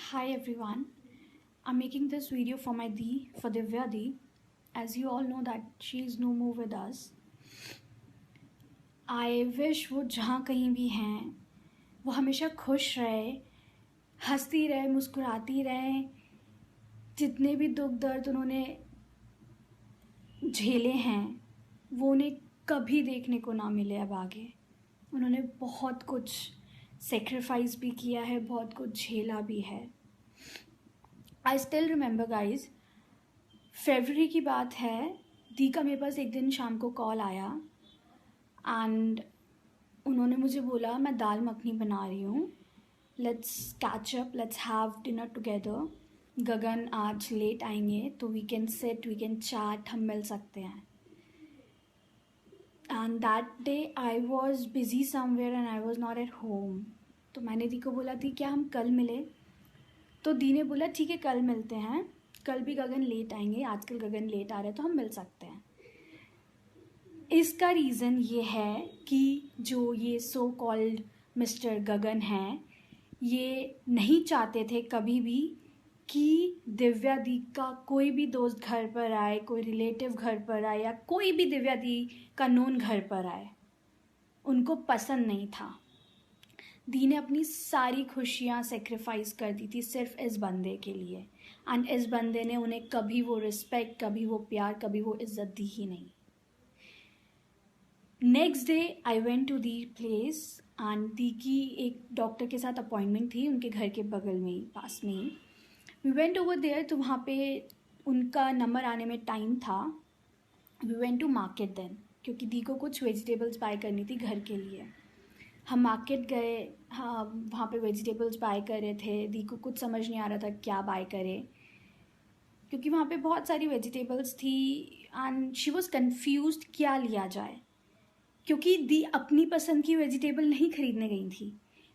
Hi everyone. I'm making this video for my Di, for Divya Di. As you all know that she is no more with us. I wish वो जहाँ कहीं भी हैं वो हमेशा खुश रहे, हंसती रहे, मुस्कुराती रहे. जितने भी दुख दर्द उन्होंने झेले हैं वो उन्हें कभी देखने को ना मिले अब आगे. उन्होंने बहुत कुछ सेक्रीफाइस भी किया है, बहुत कुछ झेला भी है. आई स्टिल रिमेंबर गाइज, फरवरी की बात है. दी का मेरे पास एक दिन शाम को कॉल आया एंड उन्होंने मुझे बोला मैं दाल मखनी बना रही हूँ, let's catch up, let's have dinner together. Gagan आज लेट आएंगे तो we can sit, we can chat, हम मिल सकते हैं. And that day I was busy somewhere and I was not at home. तो मैंने दी को बोला थी क्या हम कल मिले. तो दी ने बोला ठीक है कल मिलते हैं, कल भी गगन लेट आएंगे, आजकल गगन लेट आ रहे तो हम मिल सकते हैं. इसका रीज़न ये है कि जो ये सो कॉल्ड मिस्टर गगन हैं ये नहीं चाहते थे कभी भी कि दिव्या दी का कोई भी दोस्त घर पर आए, कोई रिलेटिव घर पर आए या कोई भी दिव्या दी का नोन घर पर आए. उनको पसंद नहीं था. दी ने अपनी सारी खुशियाँ सेक्रीफाइस कर दी थी सिर्फ इस बंदे के लिए. एंड इस बंदे ने उन्हें कभी वो रिस्पेक्ट, कभी वो प्यार, कभी वो इज्जत दी ही नहीं. Next day I went to the place and दी की एक डॉक्टर के साथ अपॉइंटमेंट थी उनके घर के बगल में ही, पास में ही. We went over there. तो वहाँ पे उनका नंबर आने में टाइम था. We went to market then, क्योंकि दी को कुछ वेजिटेबल्स बाय करनी थी घर के लिए. हम मार्केट गए. हाँ, वहाँ पे वेजिटेबल्स बाय कर रहे थे. दी को कुछ समझ नहीं आ रहा था क्या बाय करे, क्योंकि वहाँ पे बहुत सारी वेजिटेबल्स थी एंड शी वॉज कन्फ्यूज्ड क्या लिया जाए. क्योंकि दी अपनी पसंद की वेजिटेबल नहीं खरीदने गई थी,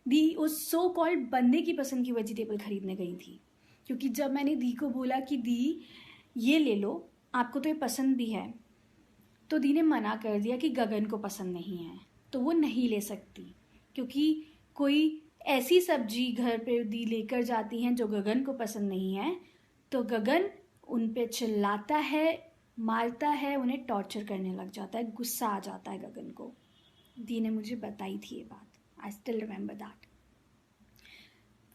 दी उस सो कॉल्ड बंदे की पसंद की वेजिटेबल खरीदने गई थी. क्योंकि जब मैंने दी को बोला कि दी ये ले लो, आपको तो ये पसंद भी है, तो दी ने मना कर दिया कि गगन को पसंद नहीं है तो वो नहीं ले सकती. क्योंकि कोई ऐसी सब्जी घर पे दी लेकर जाती हैं जो गगन को पसंद नहीं है तो गगन उन पे चिल्लाता है, मारता है, उन्हें टॉर्चर करने लग जाता है, गुस्सा आ जाता है गगन को. दी ने मुझे बताई थी ये बात. I still remember that.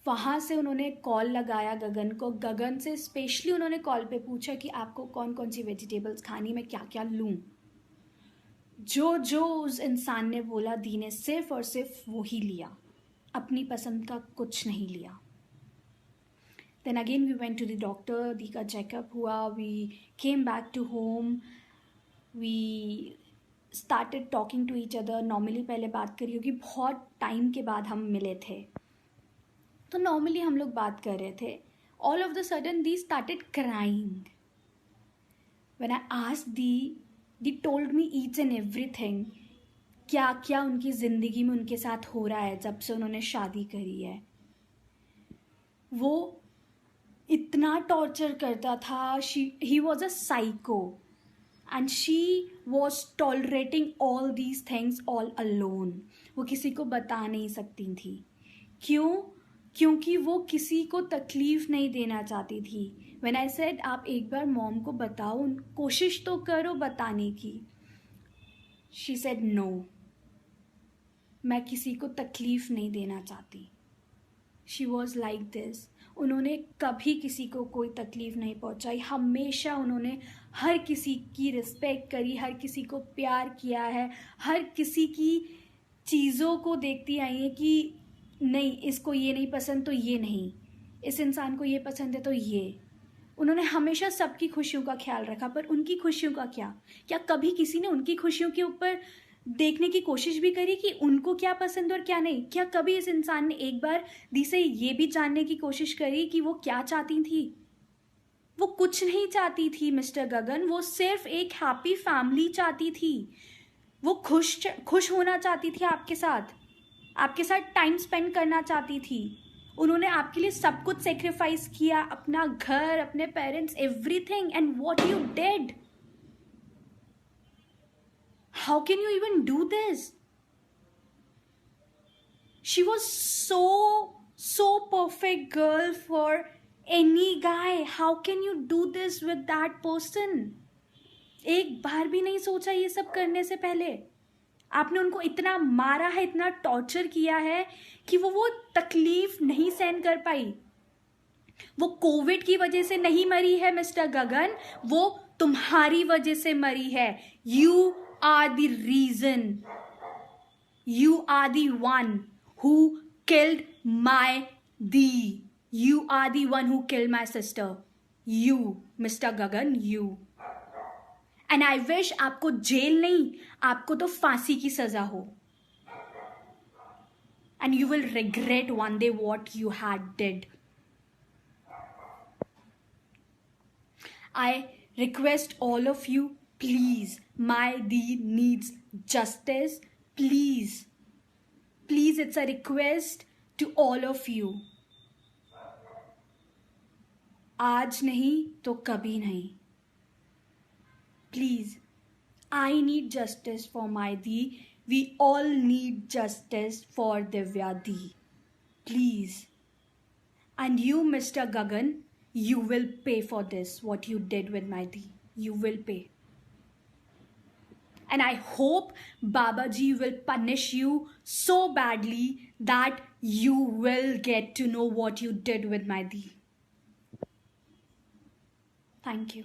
वहाँ से उन्होंने कॉल लगाया गगन को. गगन से स्पेशली उन्होंने कॉल पे पूछा कि आपको कौन कौन सी वेजिटेबल्स खानी, मैं क्या क्या लूँ. जो जो उस इंसान ने बोला दी ने सिर्फ और सिर्फ वो ही लिया, अपनी पसंद का कुछ नहीं लिया. Then again we went to the doctor. दी का चेकअप हुआ. We came back to home. We started talking to each other. Normally पहले बात करी होगी, बहुत टाइम के बाद हम मिले थे तो नॉर्मली हम लोग बात कर रहे थे. All of the sudden the started crying. When I asked the told me each and everything, क्या क्या उनकी ज़िंदगी में उनके साथ हो रहा है जब से उन्होंने शादी करी है. वो इतना टॉर्चर करता था. He was a psycho and she was tolerating all these things all alone. वो किसी को बता नहीं सकती थी. क्यों? क्योंकि वो किसी को तकलीफ़ नहीं देना चाहती थी. व्हेन आई सेड आप एक बार मॉम को बताओ, कोशिश तो करो बताने की. शी सेड नो, मैं किसी को तकलीफ़ नहीं देना चाहती. She was like this. उन्होंने कभी किसी को कोई तकलीफ़ नहीं पहुंचाई. हमेशा उन्होंने हर किसी की रिस्पेक्ट करी, हर किसी को प्यार किया है, हर किसी की चीज़ों को देखती आई है कि नहीं इसको ये नहीं पसंद तो ये नहीं, इस इंसान को ये पसंद है तो ये. उन्होंने हमेशा सबकी खुशियों का ख्याल रखा. पर उनकी खुशियों का क्या कभी किसी ने उनकी खुशियों के ऊपर देखने की कोशिश भी करी कि उनको क्या पसंद और क्या नहीं? क्या कभी इस इंसान ने एक बार दी से ये भी जानने की कोशिश करी कि वो क्या चाहती थी? वो कुछ नहीं चाहती थी मिस्टर गगन. वो सिर्फ एक हैप्पी फैमिली चाहती थी. वो खुश होना चाहती थी आपके साथ टाइम स्पेंड करना चाहती थी. उन्होंने आपके लिए सब कुछ सेक्रीफाइस किया, अपना घर, अपने parents, everything. And what you did? How can you even do this? She was so So perfect girl for any guy. How can you do this with that person? एक बार भी नहीं सोचा ये सब करने से पहले? आपने उनको इतना मारा है, इतना टॉर्चर किया है कि वो तकलीफ नहीं सहन कर पाई. वो कोविड की वजह से नहीं मरी है मिस्टर गगन, वो तुम्हारी वजह से मरी है. You are the reason. You are the one who killed my दी. You are the one who killed my sister. You mister Gagan, you. And I wish आपको जेल नहीं, आपको तो फांसी की सजा हो. And you will regret one day what you had did. I request all of you, please, my Dee needs justice. Please, please, it's a request to all of you. आज नहीं तो कभी नहीं. Please, I need justice for my Dee. We all need justice for Divya Dee. Please. And you, Mr. Gagan, you will pay for this, what you did with my Dee. You will pay. And I hope Babaji will punish you so badly that you will get to know what you did with my Dee. Thank you.